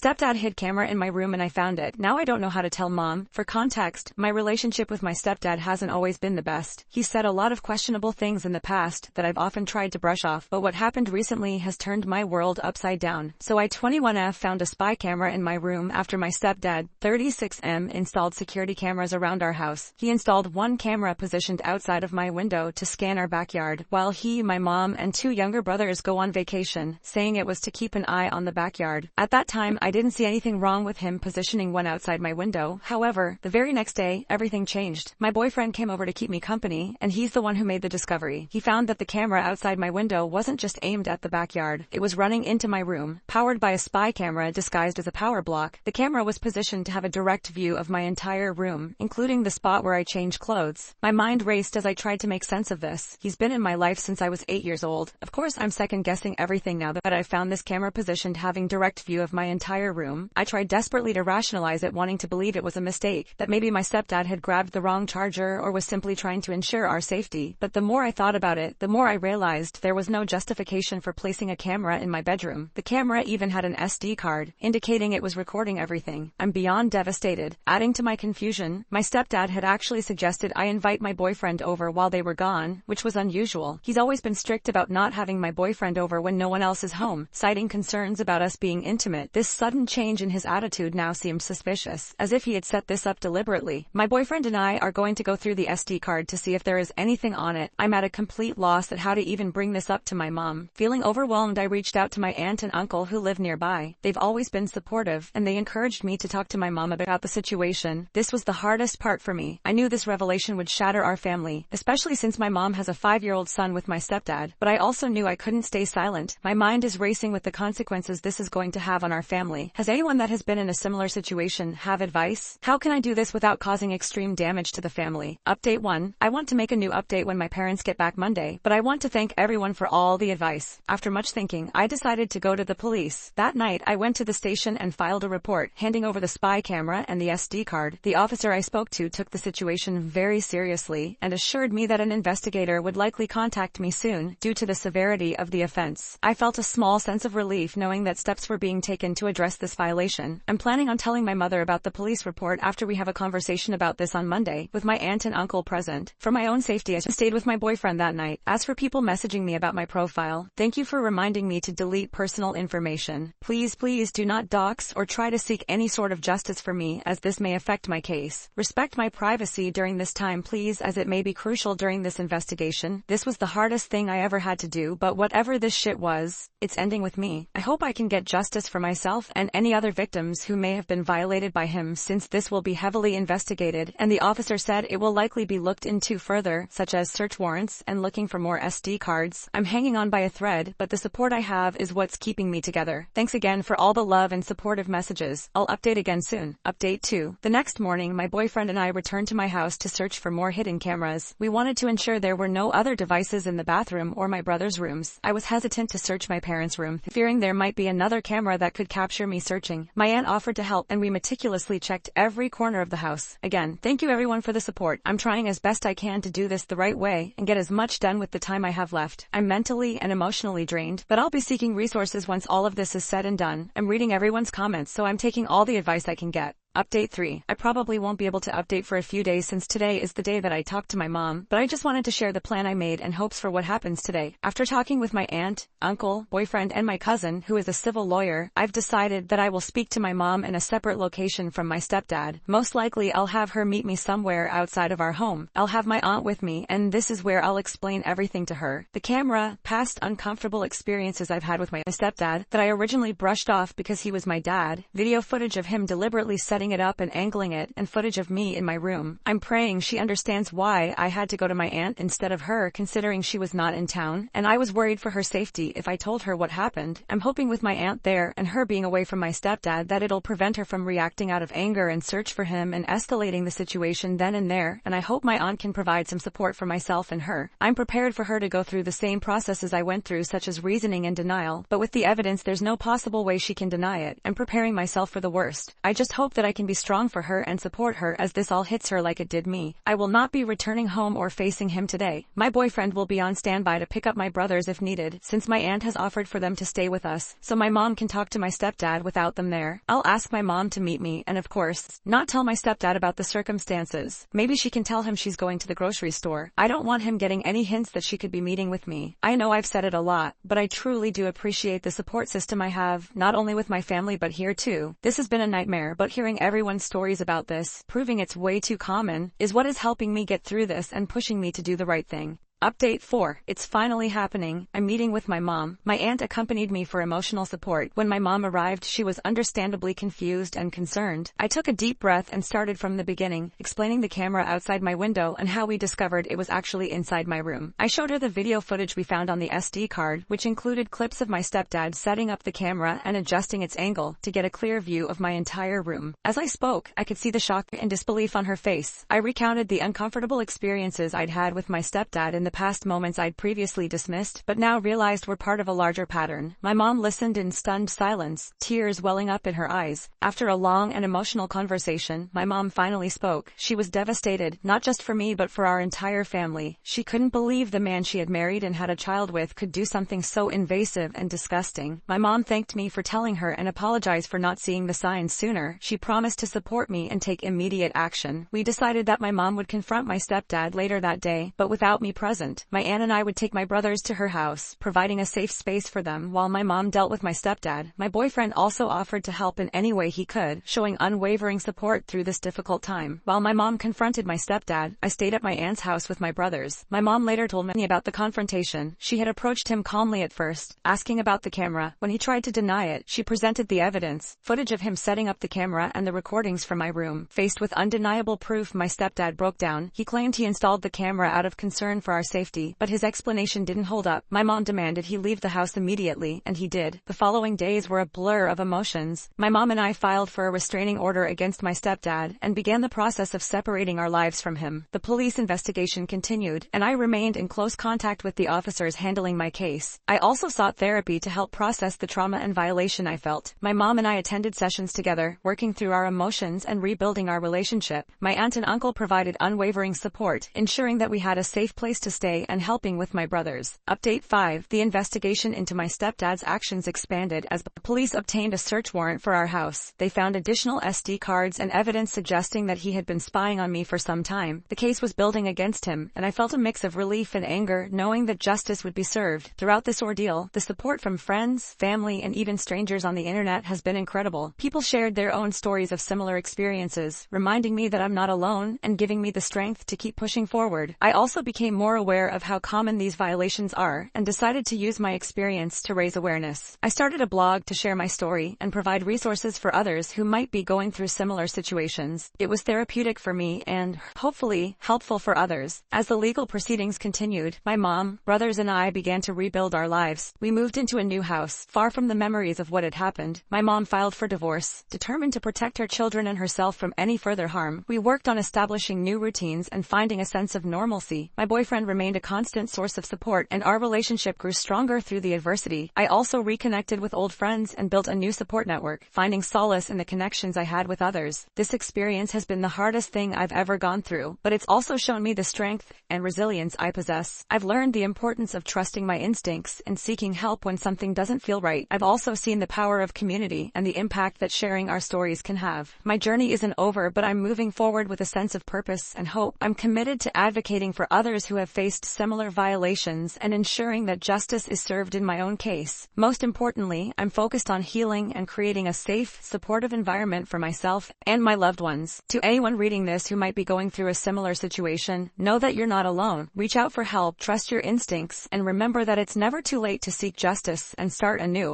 stepdad hid camera in my room and I found it. Now I don't know how to tell mom. For context, my relationship with my stepdad hasn't always been the best. He said a lot of questionable things in the past that I've often tried to brush off, but what happened recently has turned my world upside down. So I 21F found a spy camera in my room after my stepdad, 36M, installed security cameras around our house. He installed one camera positioned outside of my window to scan our backyard, while he, my mom, and two younger brothers go on vacation, saying it was to keep an eye on the backyard. At that time, I didn't see anything wrong with him positioning one outside my window. However, the very next day, everything changed. My boyfriend came over to keep me company, and he's the one who made the discovery. He found that the camera outside my window wasn't just aimed at the backyard. It was running into my room, powered by a spy camera disguised as a power block. The camera was positioned to have a direct view of my entire room, including the spot where I change clothes. My mind raced as I tried to make sense of this. He's been in my life since I was 8 years old. Of course, I'm second-guessing everything now that I found this camera positioned having direct view of my entire room. I tried desperately to rationalize it, wanting to believe it was a mistake, that maybe my stepdad had grabbed the wrong charger or was simply trying to ensure our safety. But the more I thought about it, the more I realized there was no justification for placing a camera in my bedroom. The camera even had an SD card, indicating it was recording everything. I'm beyond devastated. Adding to my confusion, my stepdad had actually suggested I invite my boyfriend over while they were gone, which was unusual. He's always been strict about not having my boyfriend over when no one else is home, citing concerns about us being intimate. This sudden change in his attitude now seemed suspicious, as if he had set this up deliberately. My boyfriend and I are going to go through the SD card to see if there is anything on it. I'm at a complete loss at how to even bring this up to my mom. Feeling overwhelmed, I reached out to my aunt and uncle who live nearby. They've always been supportive, and they encouraged me to talk to my mom about the situation. This was the hardest part for me. I knew this revelation would shatter our family, especially since my mom has a 5-year-old son with my stepdad, but I also knew I couldn't stay silent. My mind is racing with the consequences this is going to have on our family. Has anyone that has been in a similar situation have advice? How can I do this without causing extreme damage to the family? Update 1. I want to make a new update when my parents get back Monday, but I want to thank everyone for all the advice. After much thinking, I decided to go to the police. That night, I went to the station and filed a report, handing over the spy camera and the SD card. The officer I spoke to took the situation very seriously and assured me that an investigator would likely contact me soon due to the severity of the offense. I felt a small sense of relief knowing that steps were being taken to address this violation. I'm planning on telling my mother about the police report after we have a conversation about this on Monday, with my aunt and uncle present. For my own safety, I stayed with my boyfriend that night. As for people messaging me about my profile, thank you for reminding me to delete personal information. Please do not dox or try to seek any sort of justice for me, as this may affect my case. Respect my privacy during this time, please, as it may be crucial during this investigation. This was the hardest thing I ever had to do, but whatever this shit was, it's ending with me. I hope I can get justice for myself and any other victims who may have been violated by him, since this will be heavily investigated, and the officer said it will likely be looked into further, such as search warrants and looking for more SD cards. I'm hanging on by a thread, but the support I have is what's keeping me together. Thanks again for all the love and supportive messages. I'll update again soon. Update 2. The next morning, my boyfriend and I returned to my house to search for more hidden cameras. We wanted to ensure there were no other devices in the bathroom or my brother's rooms. I was hesitant to search my parents' room, fearing there might be another camera that could capture me searching. My aunt offered to help, and we meticulously checked every corner of the house. Again, thank you everyone for the support. I'm trying as best I can to do this the right way and get as much done with the time I have left. I'm mentally and emotionally drained, but I'll be seeking resources once all of this is said and done. I'm reading everyone's comments, so I'm taking all the advice I can get. Update 3. I probably won't be able to update for a few days since today is the day that I talked to my mom, but I just wanted to share the plan I made and hopes for what happens today. After talking with my aunt, uncle, boyfriend, and my cousin, who is a civil lawyer, I've decided that I will speak to my mom in a separate location from my stepdad. Most likely I'll have her meet me somewhere outside of our home. I'll have my aunt with me, and this is where I'll explain everything to her. The camera, past uncomfortable experiences I've had with my stepdad that I originally brushed off because he was my dad, video footage of him deliberately setting it up and angling it, and footage of me in my room. I'm praying she understands why I had to go to my aunt instead of her, considering she was not in town, and I was worried for her safety if I told her what happened. I'm hoping with my aunt there and her being away from my stepdad that it'll prevent her from reacting out of anger and search for him and escalating the situation then and there, and I hope my aunt can provide some support for myself and her. I'm prepared for her to go through the same processes I went through, such as reasoning and denial, but with the evidence there's no possible way she can deny it. I'm preparing myself for the worst. I just hope that I I can be strong for her and support her as this all hits her like it did me. I will not be returning home or facing him today. My boyfriend will be on standby to pick up my brothers if needed, since my aunt has offered for them to stay with us, so my mom can talk to my stepdad without them there. I'll ask my mom to meet me and of course, not tell my stepdad about the circumstances. Maybe she can tell him she's going to the grocery store. I don't want him getting any hints that she could be meeting with me. I know I've said it a lot, but I truly do appreciate the support system I have, not only with my family but here too. This has been a nightmare, but hearing everyone's stories about this, proving it's way too common, is what is helping me get through this and pushing me to do the right thing. Update 4. It's finally happening. I'm meeting with my mom. My aunt accompanied me for emotional support. When my mom arrived, she was understandably confused and concerned. I took a deep breath and started from the beginning, explaining the camera outside my window and how we discovered it was actually inside my room. I showed her the video footage we found on the SD card, which included clips of my stepdad setting up the camera and adjusting its angle to get a clear view of my entire room. As I spoke, I could see the shock and disbelief on her face. I recounted the uncomfortable experiences I'd had with my stepdad in the past, moments I'd previously dismissed but now realized were part of a larger pattern. My mom listened in stunned silence, tears welling up in her eyes. After a long and emotional conversation, my mom finally spoke. She was devastated, not just for me but for our entire family. She couldn't believe the man she had married and had a child with could do something so invasive and disgusting. My mom thanked me for telling her and apologized for not seeing the signs sooner. She promised to support me and take immediate action. We decided that my mom would confront my stepdad later that day, but without me present. My aunt and I would take my brothers to her house, providing a safe space for them while my mom dealt with my stepdad. My boyfriend also offered to help in any way he could, showing unwavering support through this difficult time. While my mom confronted my stepdad, I stayed at my aunt's house with my brothers. My mom later told me about the confrontation. She had approached him calmly at first, asking about the camera. When he tried to deny it, she presented the evidence, footage of him setting up the camera and the recordings from my room. Faced with undeniable proof, my stepdad broke down. He claimed he installed the camera out of concern for our safety, but his explanation didn't hold up. My mom demanded he leave the house immediately, and he did. The following days were a blur of emotions. My mom and I filed for a restraining order against my stepdad and began the process of separating our lives from him. The police investigation continued, and I remained in close contact with the officers handling my case. I also sought therapy to help process the trauma and violation I felt. My mom and I attended sessions together, working through our emotions and rebuilding our relationship. My aunt and uncle provided unwavering support, ensuring that we had a safe place to stay and helping with my brothers. Update 5. The investigation into my stepdad's actions expanded as the police obtained a search warrant for our house. They found additional SD cards and evidence suggesting that he had been spying on me for some time. The case was building against him, and I felt a mix of relief and anger knowing that justice would be served. Throughout this ordeal, the support from friends, family, and even strangers on the internet has been incredible. People shared their own stories of similar experiences, reminding me that I'm not alone and giving me the strength to keep pushing forward. I also became more aware of how common these violations are and decided to use my experience to raise awareness. I started a blog to share my story and provide resources for others who might be going through similar situations. It was therapeutic for me and, hopefully, helpful for others. As the legal proceedings continued, my mom, brothers, and I began to rebuild our lives. We moved into a new house, far from the memories of what had happened. My mom filed for divorce, determined to protect her children and herself from any further harm. We worked on establishing new routines and finding a sense of normalcy. My boyfriend remained a constant source of support, and our relationship grew stronger through the adversity. I also reconnected with old friends and built a new support network, finding solace in the connections I had with others. This experience has been the hardest thing I've ever gone through, but it's also shown me the strength and resilience I possess. I've learned the importance of trusting my instincts and seeking help when something doesn't feel right. I've also seen the power of community and the impact that sharing our stories can have. My journey isn't over, but I'm moving forward with a sense of purpose and hope. I'm committed to advocating for others who have faced similar violations and ensuring that justice is served in my own case. Most importantly, I'm focused on healing and creating a safe, supportive environment for myself and my loved ones. To anyone reading this who might be going through a similar situation, know that you're not alone. Reach out for help, trust your instincts, and remember that it's never too late to seek justice and start anew.